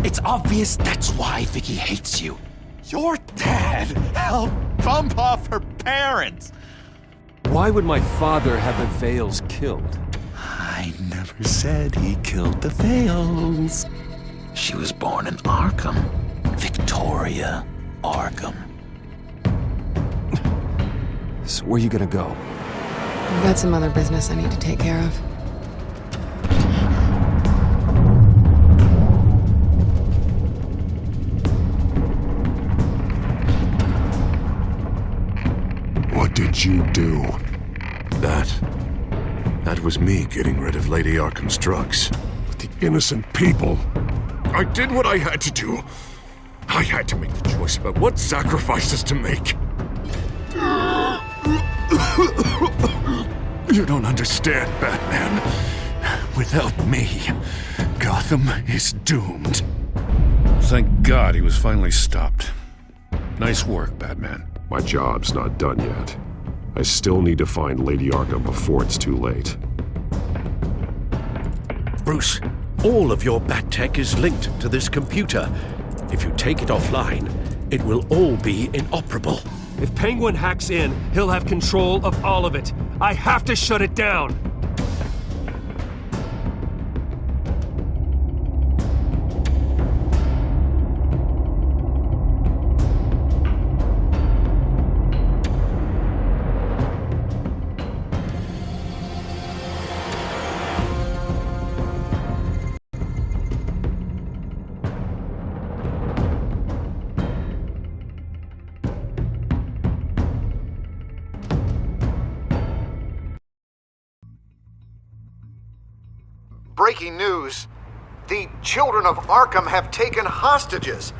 It's obvious that's why Vicky hates you. Your dad helped bump off her parents. Why would my father have the Vales killed? I never said he killed the Vales. She was born in Arkham. Victoria Arkham. So where you gonna go? I've got some other business I need to take care of. What did you do? That was me getting rid of Lady Arkham's drugs. With the innocent people. I did what I had to do. I had to make the choice about what sacrifices to make. You don't understand, Batman. Without me, Gotham is doomed. Thank God he was finally stopped. Nice work, Batman. My job's not done yet. I still need to find Lady Arkham before it's too late. Bruce, all of your bat tech is linked to this computer. If you take it offline, it will all be inoperable. If Penguin hacks in, he'll have control of all of it. I have to shut it down! Breaking news. The children of Arkham have taken hostages.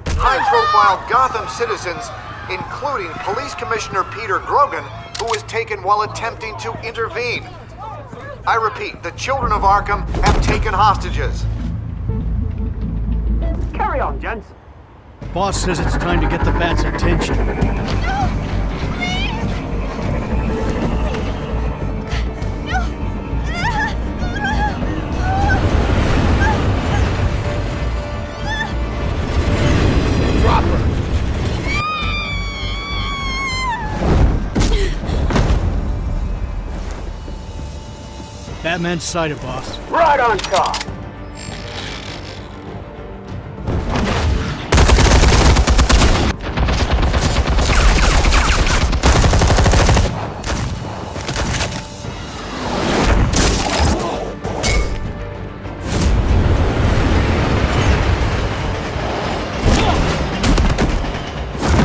High-profile Gotham citizens, including Police Commissioner Peter Grogan, who was taken while attempting to intervene. I repeat, the children of Arkham have taken hostages. Carry on, gents. Boss says it's time to get the Bat's attention. Batman's sighted, boss. Right on top.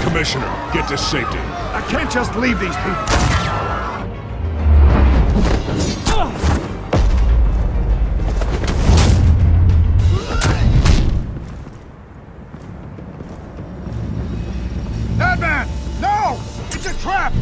Commissioner, get to safety. I can't just leave these people. Batman! No! It's a trap!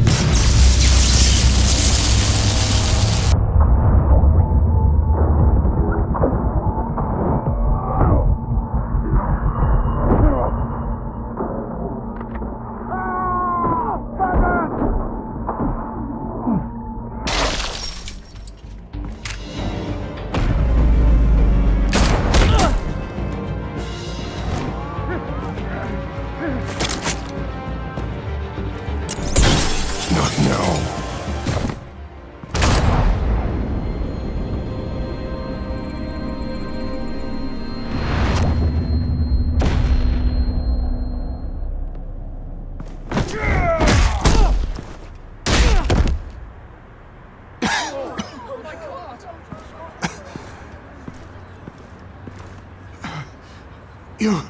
You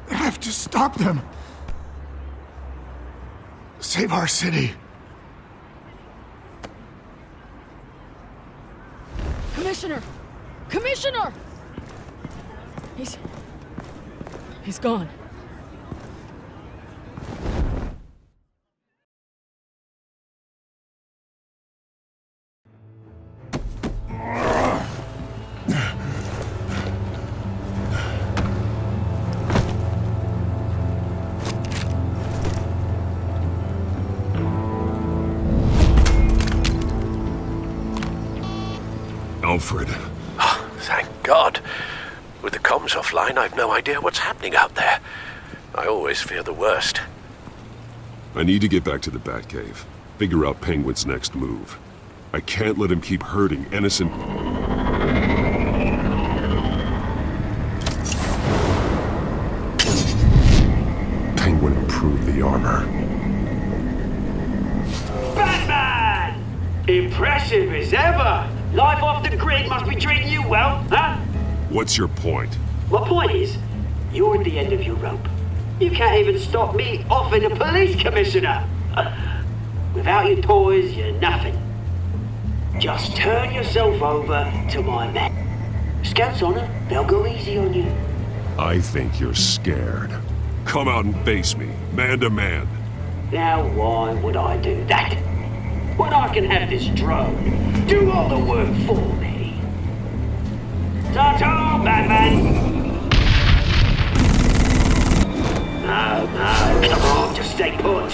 have to stop them. Save our city. Commissioner! Commissioner! He's gone. Alfred. Thank God. With the comms offline, I've no idea what's happening out there. I always fear the worst. I need to get back to the Batcave. Figure out Penguin's next move. I can't let him keep hurting innocent... Penguin improved the armor. Batman! Impressive as ever! Life off the grid must be treating you well, huh? What's your point? My point is, you're at the end of your rope. You can't even stop me offing a police commissioner. Without your toys, you're nothing. Just turn yourself over to my men. Scouts honor, they'll go easy on you. I think you're scared. Come out and face me, man to man. Now why would I do that? When I can have this drone do all the work for me. Ta-ta, Batman! No, come on, just stay put.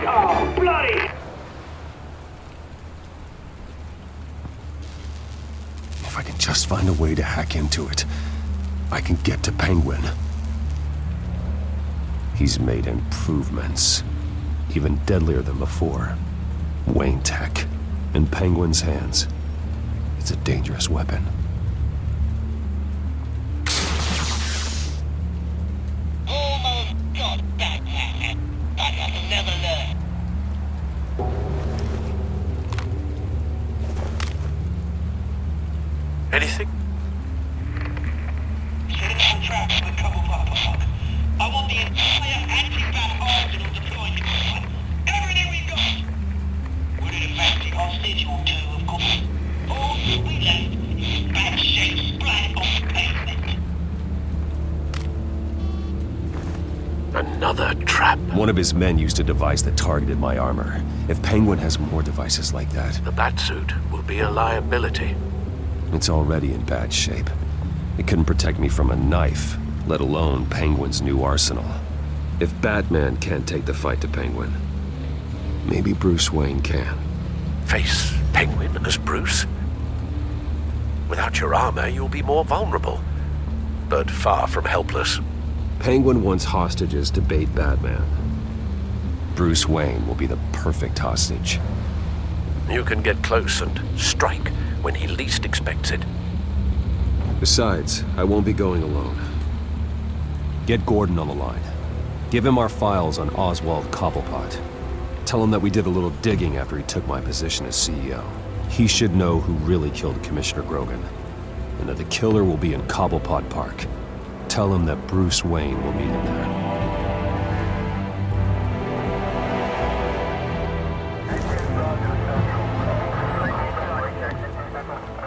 Oh, bloody! If I can just find a way to hack into it, I can get to Penguin. He's made improvements, even deadlier than before. Wayne Tech, in Penguin's hands. It's a dangerous weapon. Almost got that, but I'll never learn. Anything? Set up the trap for the Cobblepot Park. I want the entire anti-bat arsenal deployed to everything we've got. We're in a fancy hostage or two, of course. All we left is bad shape splat on the pavement. Another trap. One of his men used a device that targeted my armor. If Penguin has more devices like that... The Batsuit will be a liability. It's already in bad shape. It couldn't protect me from a knife, let alone Penguin's new arsenal. If Batman can't take the fight to Penguin, maybe Bruce Wayne can. Face Penguin as Bruce? Without your armor, you'll be more vulnerable, but far from helpless. Penguin wants hostages to bait Batman. Bruce Wayne will be the perfect hostage. You can get close and strike when he least expects it. Besides, I won't be going alone. Get Gordon on the line. Give him our files on Oswald Cobblepot. Tell him that we did a little digging after he took my position as CEO. He should know who really killed Commissioner Grogan, and that the killer will be in Cobblepot Park. Tell him that Bruce Wayne will meet him there.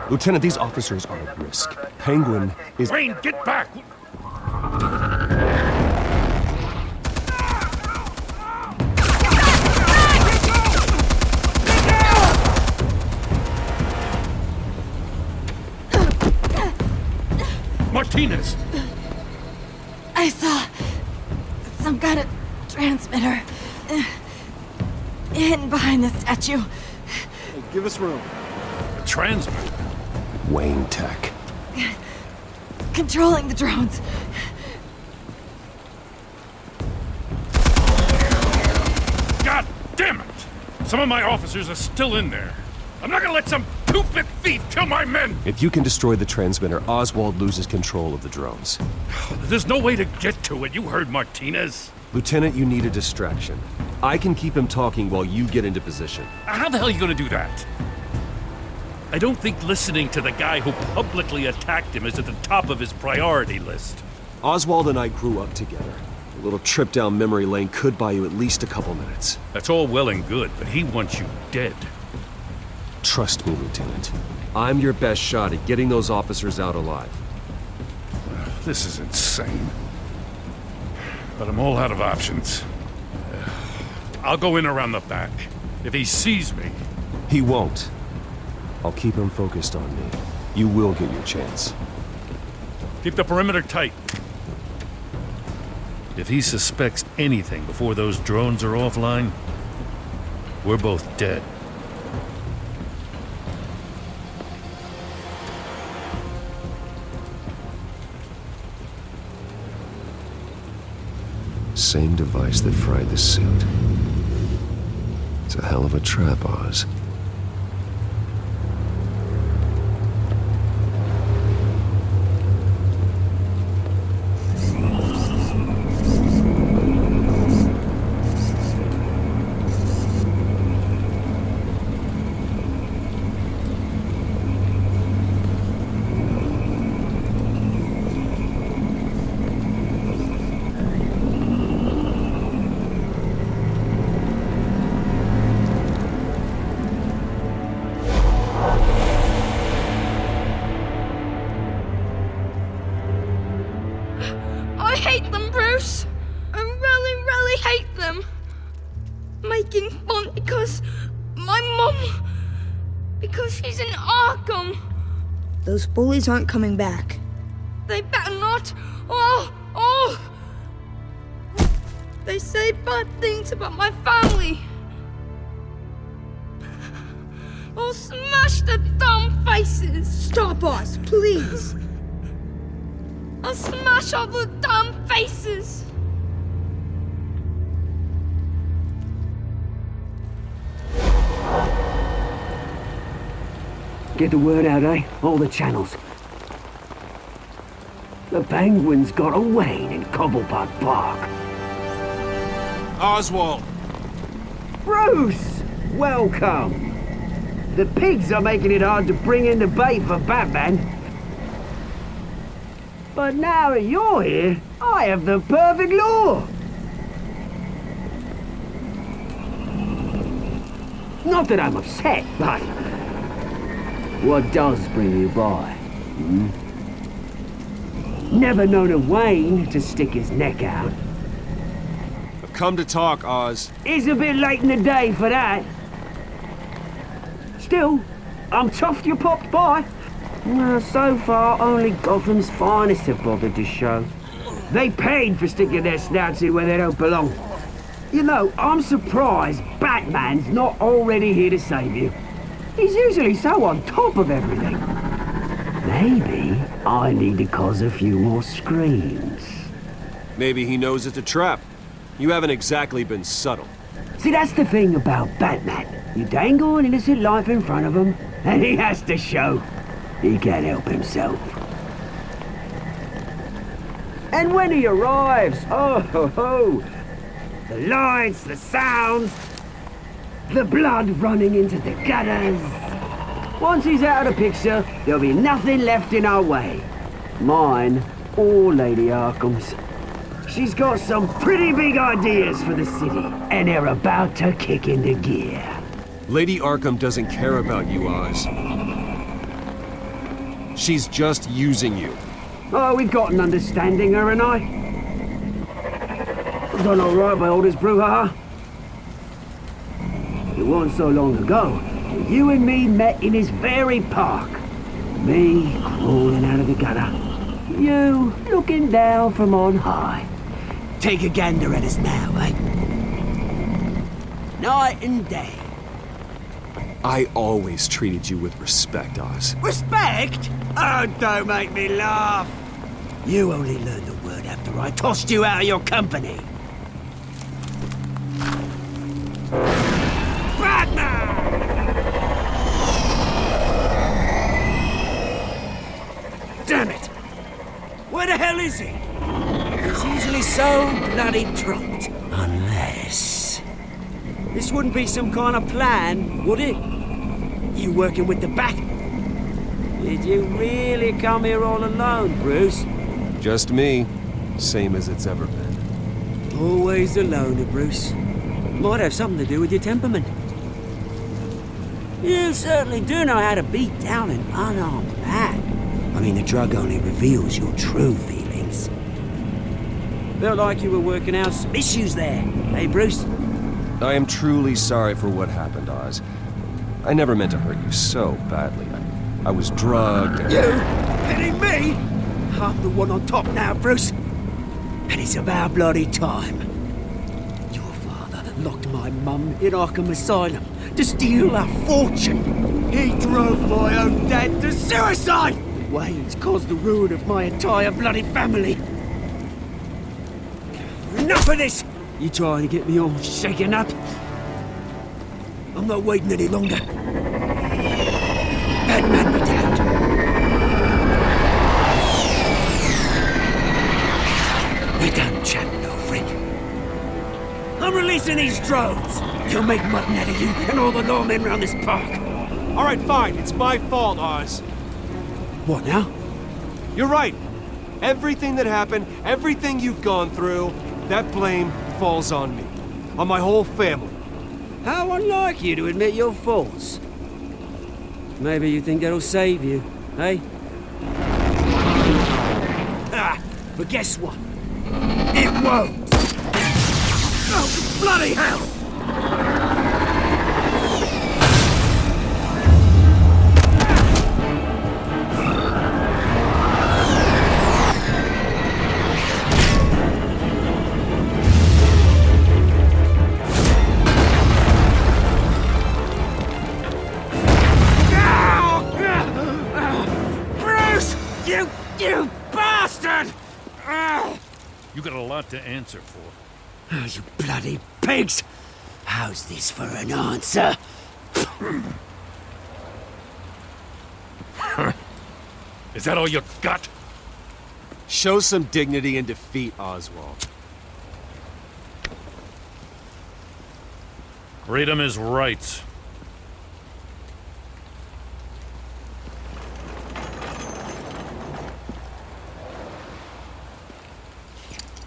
Lieutenant, these officers are at risk. Penguin is... Wayne, get back! Martinez! I saw some kind of transmitter hidden behind the statue. Hey, give us room. A transmitter? Wayne Tech. Controlling the drones. God damn it! Some of my officers are still in there. I'm not gonna let some two-bit thief kill my men! If you can destroy the transmitter, Oswald loses control of the drones. There's no way to get to it. You heard Martinez. Lieutenant, you need a distraction. I can keep him talking while you get into position. How the hell are you gonna do that? I don't think listening to the guy who publicly attacked him is at the top of his priority list. Oswald and I grew up together. A little trip down memory lane could buy you at least a couple minutes. That's all well and good, but he wants you dead. Trust me, Lieutenant. I'm your best shot at getting those officers out alive. This is insane. But I'm all out of options. I'll go in around the back. If he sees me... He won't. I'll keep him focused on me. You will get your chance. Keep the perimeter tight. If he suspects anything before those drones are offline, we're both dead. Same device that fried the suit. It's a hell of a trap, Oz. I hate them, Bruce. I really, really hate them. Making fun because my mum... because she's in Arkham. Those bullies aren't coming back. They better not. Oh! They say bad things about my family. I'll smash the dumb faces. Stop us, please. I'll smash all the damn faces! Get the word out, eh? All the channels. The Penguin's got a Wayne in Cobblepot Park. Oswald! Bruce! Welcome! The pigs are making it hard to bring in the bait for Batman. But now that you're here, I have the perfect lure! Not that I'm upset, but... what does bring you by? Never known a Wayne to stick his neck out. I've come to talk, Oz. It's a bit late in the day for that. Still, I'm chuffed you popped by. Well, so far, only Gotham's finest have bothered to show. They paid for sticking their snouts in where they don't belong. You know, I'm surprised Batman's not already here to save you. He's usually so on top of everything. Maybe I need to cause a few more screams. Maybe he knows it's a trap. You haven't exactly been subtle. See, that's the thing about Batman. You dangle an innocent life in front of him, and he has to show. He can't help himself. And when he arrives, oh ho ho! The lights, the sounds, the blood running into the gutters. Once he's out of the picture, there'll be nothing left in our way. Mine or Lady Arkham's. She's got some pretty big ideas for the city, and they're about to kick into gear. Lady Arkham doesn't care about you, Oz. She's just using you. Oh, we've got an understanding, her and I. Done all right by Aldous Brouhaha. It wasn't so long ago that you and me met in his very park. Me crawling out of the gutter. You looking down from on high. Take a gander at us now, eh? Night and day. I always treated you with respect, Oz. Respect? Oh, don't make me laugh. You only learned the word after I tossed you out of your company. Batman! Damn it! Where the hell is he? He's usually so bloody dropped. Unless... this wouldn't be some kind of plan, would it? You working with the Bat? Did you really come here all alone, Bruce? Just me. Same as it's ever been. Always a loner, Bruce. Might have something to do with your temperament. You certainly do know how to beat down an unarmed man. I mean, the drug only reveals your true feelings. Felt like you were working out some issues there, hey, Bruce? I am truly sorry for what happened, Oz. I never meant to hurt you so badly. I was drugged and... You? Hitting me? I'm the one on top now, Bruce. And it's about bloody time. Your father locked my mum in Arkham Asylum to steal our fortune. He drove my own dad to suicide! Wayne's caused the ruin of my entire bloody family. Enough of this! You trying to get me all shaken up? I'm not waiting any longer. Batman be damned. We're done chatting, old friend. I'm releasing these drones. They'll make mutton out of you and all the lawmen around this park. All right, fine. It's my fault, Oz. What now? You're right. Everything that happened, everything you've gone through, that blame falls on me. On my whole family. How unlike you to admit your faults. Maybe you think that'll save you, eh? Ah, but guess what? It won't! Oh, bloody hell! You bastard! You got a lot to answer for. Oh, you bloody pigs! How's this for an answer? Is that all you got? Show some dignity and defeat, Oswald. Read him his rights.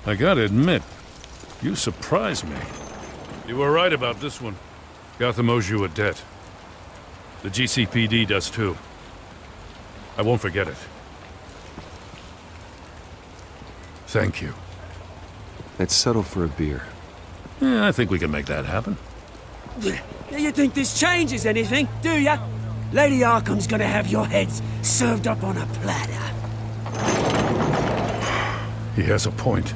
I gotta admit, you surprised me. You were right about this one. Gotham owes you a debt. The GCPD does too. I won't forget it. Thank you. Let's settle for a beer. Yeah, I think we can make that happen. You think this changes anything, do ya? Lady Arkham's gonna have your heads served up on a platter. He has a point.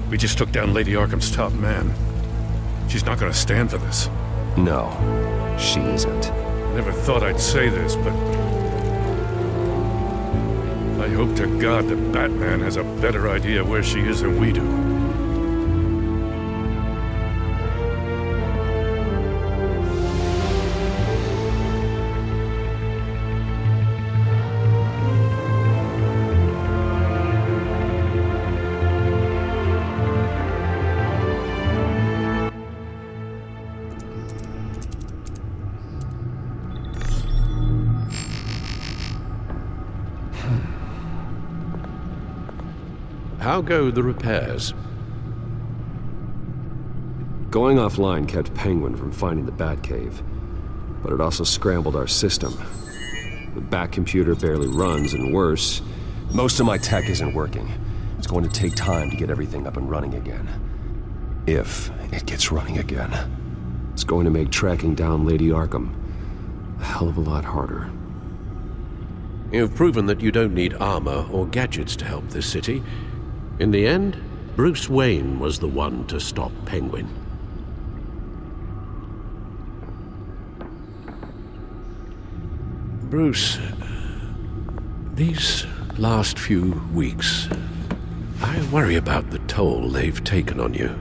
We just took down Lady Arkham's top man. She's not gonna stand for this. No, she isn't. I never thought I'd say this, but I hope to God that Batman has a better idea where she is than we do. How go the repairs? Going offline kept Penguin from finding the Batcave, but it also scrambled our system. The Bat-computer barely runs, and worse, most of my tech isn't working. It's going to take time to get everything up and running again. If it gets running again. It's going to make tracking down Lady Arkham a hell of a lot harder. You've proven that you don't need armor or gadgets to help this city. In the end, Bruce Wayne was the one to stop Penguin. Bruce, these last few weeks, I worry about the toll they've taken on you.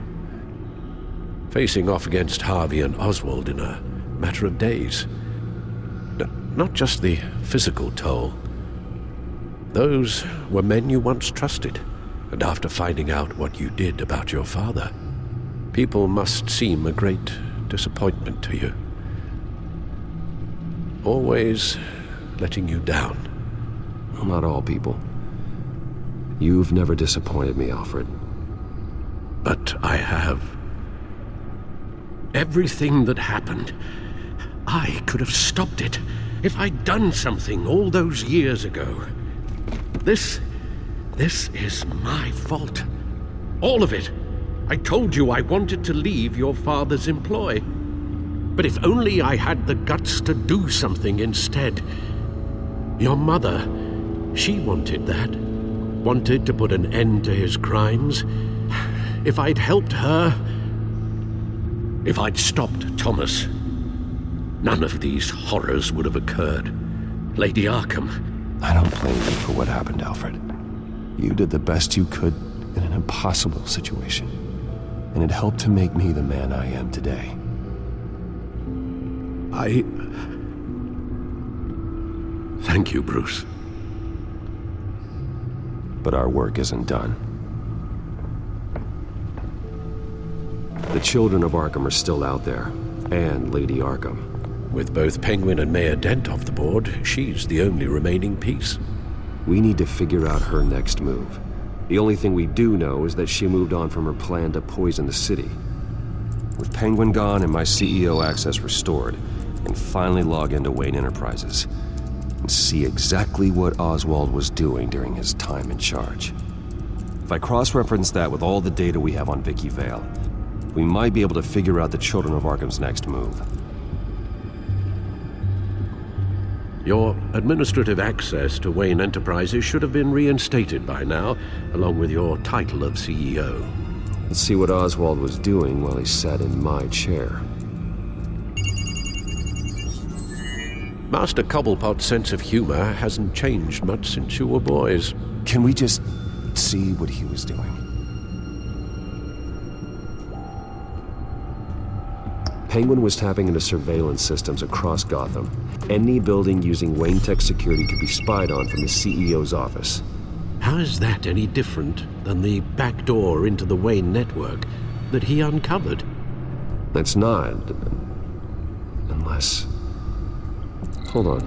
Facing off against Harvey and Oswald in a matter of days. Not just the physical toll. Those were men you once trusted. And after finding out what you did about your father, people must seem a great disappointment to you. Always letting you down. Well, not all people. You've never disappointed me, Alfred. But I have. Everything that happened, I could have stopped it if I'd done something all those years ago. This is my fault. All of it. I told you I wanted to leave your father's employ. But if only I had the guts to do something instead. Your mother, she wanted that. Wanted to put an end to his crimes. If I'd helped her... If I'd stopped Thomas, none of these horrors would have occurred. Lady Arkham. I don't blame you for what happened, Alfred. You did the best you could in an impossible situation, and it helped to make me the man I am today. Thank you, Bruce. But our work isn't done. The children of Arkham are still out there, and Lady Arkham. With both Penguin and Mayor Dent off the board, she's the only remaining piece. We need to figure out her next move. The only thing we do know is that she moved on from her plan to poison the city. With Penguin gone and my CEO access restored, I can finally log into Wayne Enterprises and see exactly what Oswald was doing during his time in charge. If I cross-reference that with all the data we have on Vicky Vale, we might be able to figure out the Children of Arkham's next move. Your administrative access to Wayne Enterprises should have been reinstated by now, along with your title of CEO. Let's see what Oswald was doing while he sat in my chair. Master Cobblepot's sense of humor hasn't changed much since you were boys. Can we just see what he was doing? Penguin was tapping into surveillance systems across Gotham. Any building using Wayne Tech security could be spied on from the CEO's office. How is that any different than the back door into the Wayne network that he uncovered? It's not. Unless... Hold on.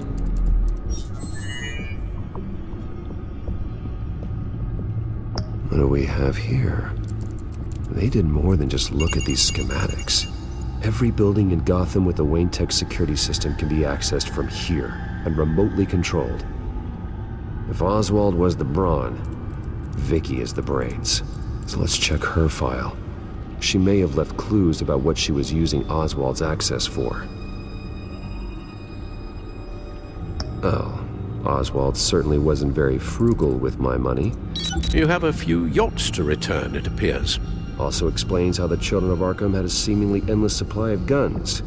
What do we have here? They did more than just look at these schematics. Every building in Gotham with a Wayne Tech security system can be accessed from here and remotely controlled. If Oswald was the brawn, Vicky is the brains. So let's check her file. She may have left clues about what she was using Oswald's access for. Oh, Oswald certainly wasn't very frugal with my money. You have a few yachts to return, it appears. Also explains how the Children of Arkham had a seemingly endless supply of guns.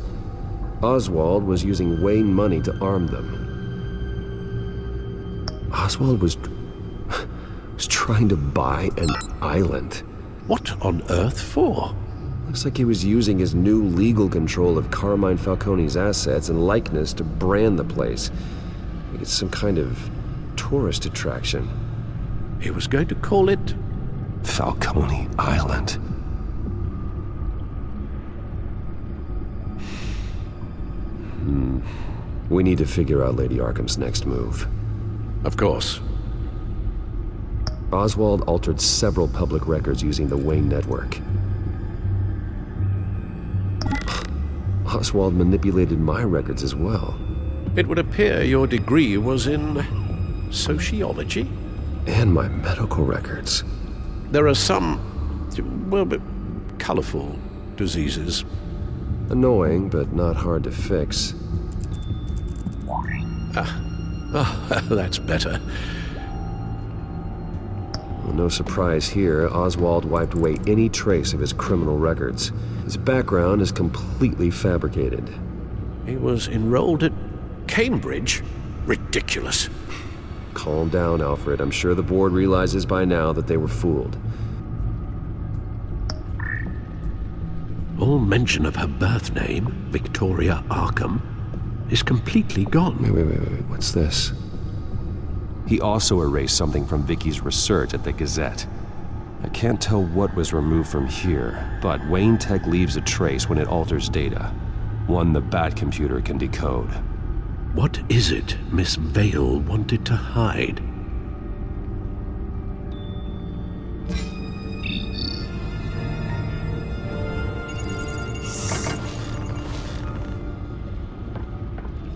Oswald was using Wayne money to arm them. Oswald was trying to buy an island. What on earth for? Looks like he was using his new legal control of Carmine Falcone's assets and likeness to brand the place. Like it's some kind of tourist attraction. He was going to call it Falcone Island. We need to figure out Lady Arkham's next move. Of course. Oswald altered several public records using the Wayne network. Oswald manipulated my records as well. It would appear your degree was in sociology? And my medical records. There are some, well, colorful diseases. Annoying, but not hard to fix. That's better. Well, no surprise here, Oswald wiped away any trace of his criminal records. His background is completely fabricated. He was enrolled at Cambridge? Ridiculous. Calm down, Alfred. I'm sure the board realizes by now that they were fooled. All mention of her birth name, Victoria Arkham, is completely gone. Wait. What's this? He also erased something from Vicky's research at the Gazette. I can't tell what was removed from here, but Wayne Tech leaves a trace when it alters data. One the Bat computer can decode. What is it Miss Vale wanted to hide?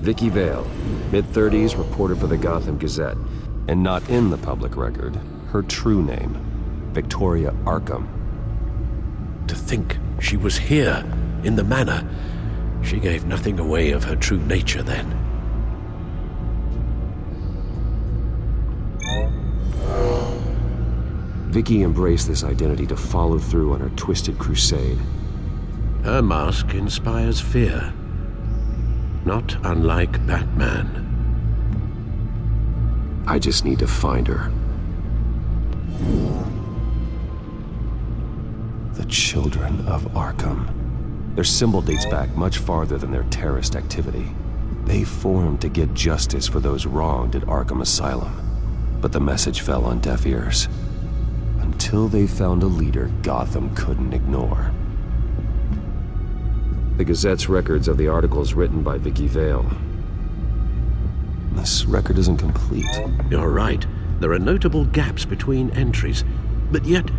Vicky Vale, mid-30s, reporter for the Gotham Gazette. And not in the public record, her true name, Victoria Arkham. To think she was here, in the manor. She gave nothing away of her true nature then. Vicky embraced this identity to follow through on her twisted crusade. Her mask inspires fear. Not unlike Batman. I just need to find her. The Children of Arkham. Their symbol dates back much farther than their terrorist activity. They formed to get justice for those wronged at Arkham Asylum. But the message fell on deaf ears. Until they found a leader Gotham couldn't ignore. The Gazette's records of the articles written by Vicky Vale. This record isn't complete. You're right. There are notable gaps between entries. But yet,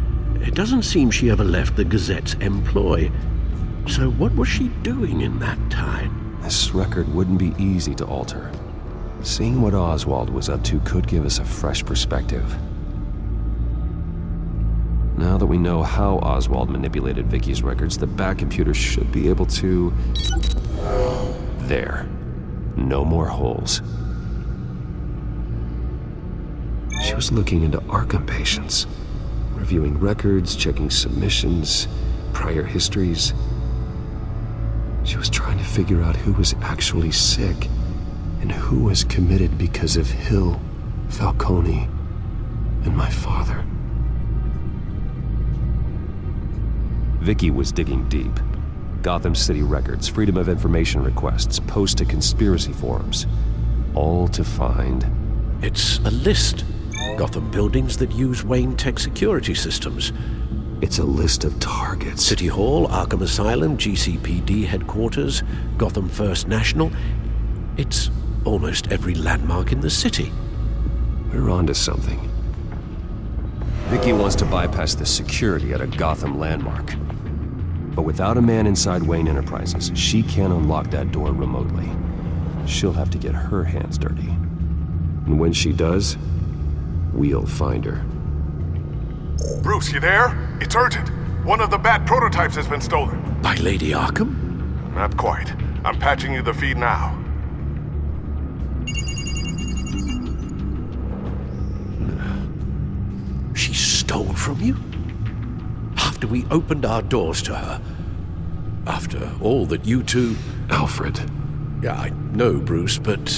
it doesn't seem she ever left the Gazette's employ. So what was she doing in that time? This record wouldn't be easy to alter. Seeing what Oswald was up to could give us a fresh perspective. Now that we know how Oswald manipulated Vicky's records, the Bat computer should be able to... There. No more holes. She was looking into Arkham patients, reviewing records, checking submissions, prior histories. She was trying to figure out who was actually sick and who was committed because of Hill, Falcone, and my father. Vicky was digging deep. Gotham City records, Freedom of Information requests, posts to conspiracy forums. All to find... It's a list. Gotham buildings that use Wayne Tech security systems. It's a list of targets. City Hall, Arkham Asylum, GCPD headquarters, Gotham First National. It's almost every landmark in the city. We're onto something. Vicky wants to bypass the security at a Gotham landmark. But without a man inside Wayne Enterprises, she can't unlock that door remotely. She'll have to get her hands dirty. And when she does, we'll find her. Bruce, you there? It's urgent. One of the Bat prototypes has been stolen. By Lady Arkham? Not quite. I'm patching you the feed now. She stole from you? After we opened our doors to her? After all that you two... Alfred. Yeah, I know, Bruce, but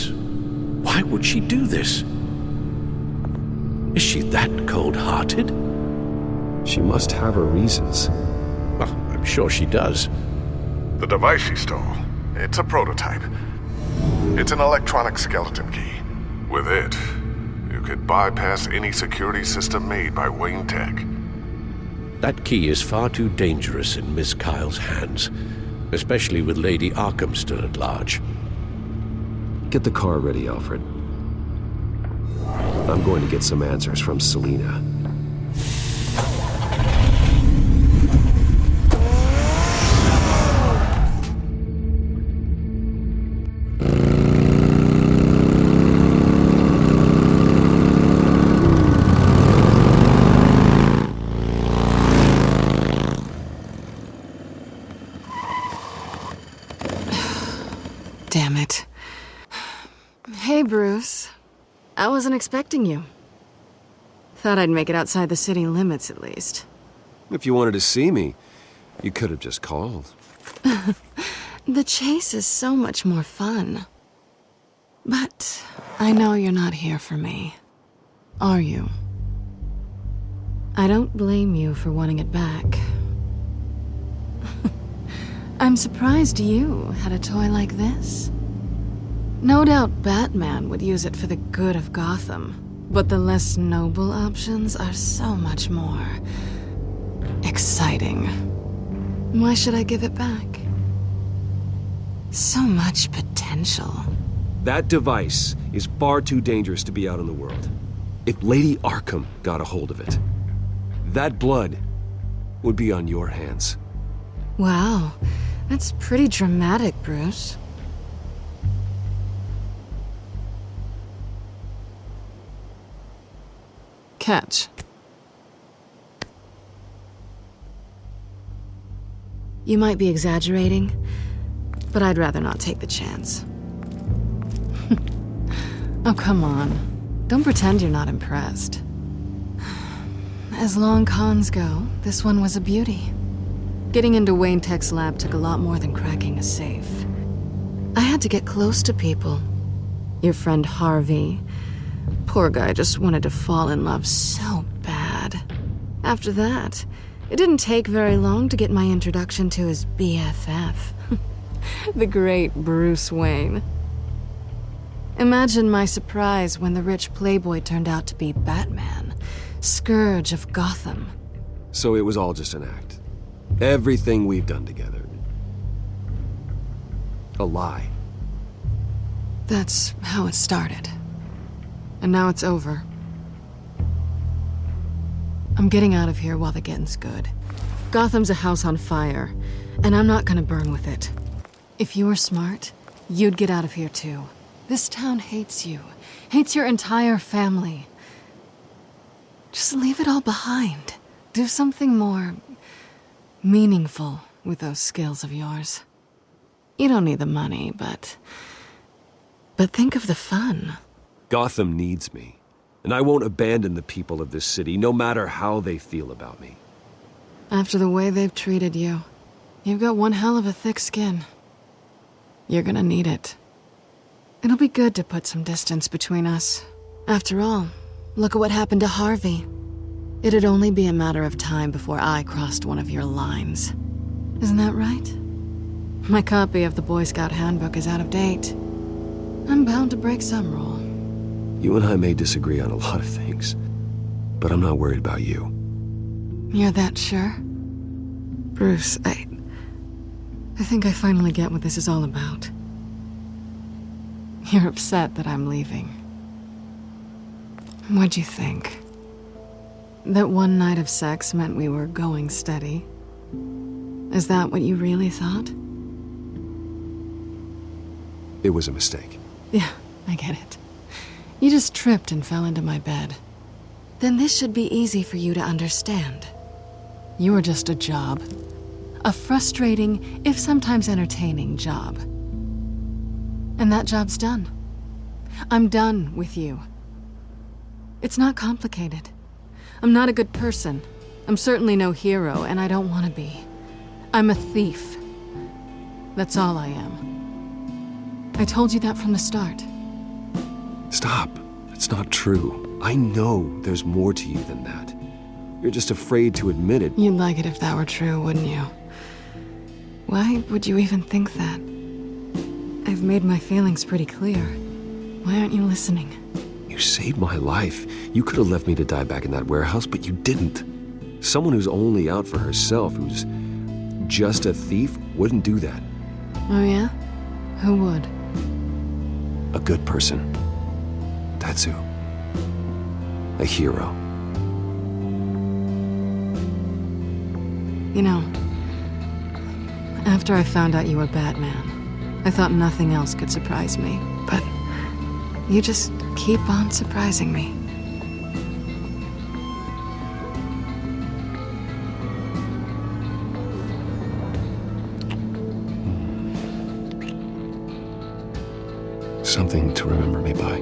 why would she do this? Is she that cold-hearted? She must have her reasons. Well, I'm sure she does. The device she stole, it's a prototype. It's an electronic skeleton key. With it, you could bypass any security system made by Wayne Tech. That key is far too dangerous in Miss Kyle's hands, especially with Lady Arkham still at large. Get the car ready, Alfred. I'm going to get some answers from Selina. Damn it. Hey, Bruce. I wasn't expecting you. Thought I'd make it outside the city limits, at least. If you wanted to see me, you could have just called. The chase is so much more fun. But I know you're not here for me. Are you? I don't blame you for wanting it back. I'm surprised you had a toy like this. No doubt Batman would use it for the good of Gotham, but the less noble options are so much more exciting. Why should I give it back? So much potential. That device is far too dangerous to be out in the world. If Lady Arkham got a hold of it, that blood would be on your hands. Wow, that's pretty dramatic, Bruce. Catch. You might be exaggerating, but I'd rather not take the chance. Oh, come on. Don't pretend you're not impressed. As long cons go, this one was a beauty. Getting into Wayne Tech's lab took a lot more than cracking a safe. I had to get close to people. Your friend Harvey. Poor guy just wanted to fall in love so bad. After that, it didn't take very long to get my introduction to his BFF. The great Bruce Wayne. Imagine my surprise when the rich playboy turned out to be Batman, Scourge of Gotham. So it was all just an act. Everything we've done together. A lie. That's how it started. And now it's over. I'm getting out of here while the getting's good. Gotham's a house on fire, and I'm not gonna burn with it. If you were smart, you'd get out of here too. This town hates you, hates your entire family. Just leave it all behind. Do something more meaningful with those skills of yours. You don't need the money, but think of the fun. Gotham needs me, and I won't abandon the people of this city, no matter how they feel about me. After the way they've treated you, you've got one hell of a thick skin. You're gonna need it. It'll be good to put some distance between us. After all, look at what happened to Harvey. It'd only be a matter of time before I crossed one of your lines. Isn't that right? My copy of the Boy Scout Handbook is out of date. I'm bound to break some rule. You and I may disagree on a lot of things, but I'm not worried about you. You're that sure? Bruce, I think I finally get what this is all about. You're upset that I'm leaving. What'd you think? That one night of sex meant we were going steady? Is that what you really thought? It was a mistake. Yeah, I get it. You just tripped and fell into my bed. Then this should be easy for you to understand. You were just a job. A frustrating, if sometimes entertaining, job. And that job's done. I'm done with you. It's not complicated. I'm not a good person. I'm certainly no hero, and I don't want to be. I'm a thief. That's all I am. I told you that from the start. Stop. It's not true. I know there's more to you than that. You're just afraid to admit it. You'd like it if that were true, wouldn't you? Why would you even think that? I've made my feelings pretty clear. Why aren't you listening? You saved my life. You could have left me to die back in that warehouse, but you didn't. Someone who's only out for herself, who's just a thief, wouldn't do that. Oh yeah? Who would? A good person. That's who. A hero. You know, after I found out you were Batman, I thought nothing else could surprise me, but you just keep on surprising me. Something to remember me by.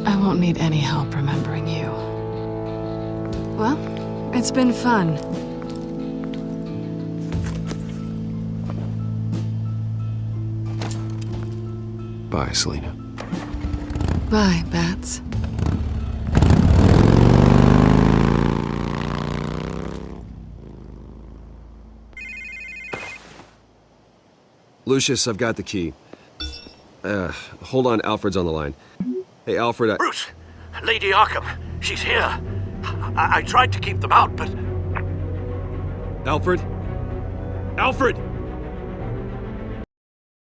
I won't need any help remembering you. Well, it's been fun. Bye, Selina. Bye, Bats. Lucius, I've got the key. Hold on, Alfred's on the line. Hey, Alfred, Bruce! Lady Arkham, she's here. I tried to keep them out, but... Alfred? Alfred!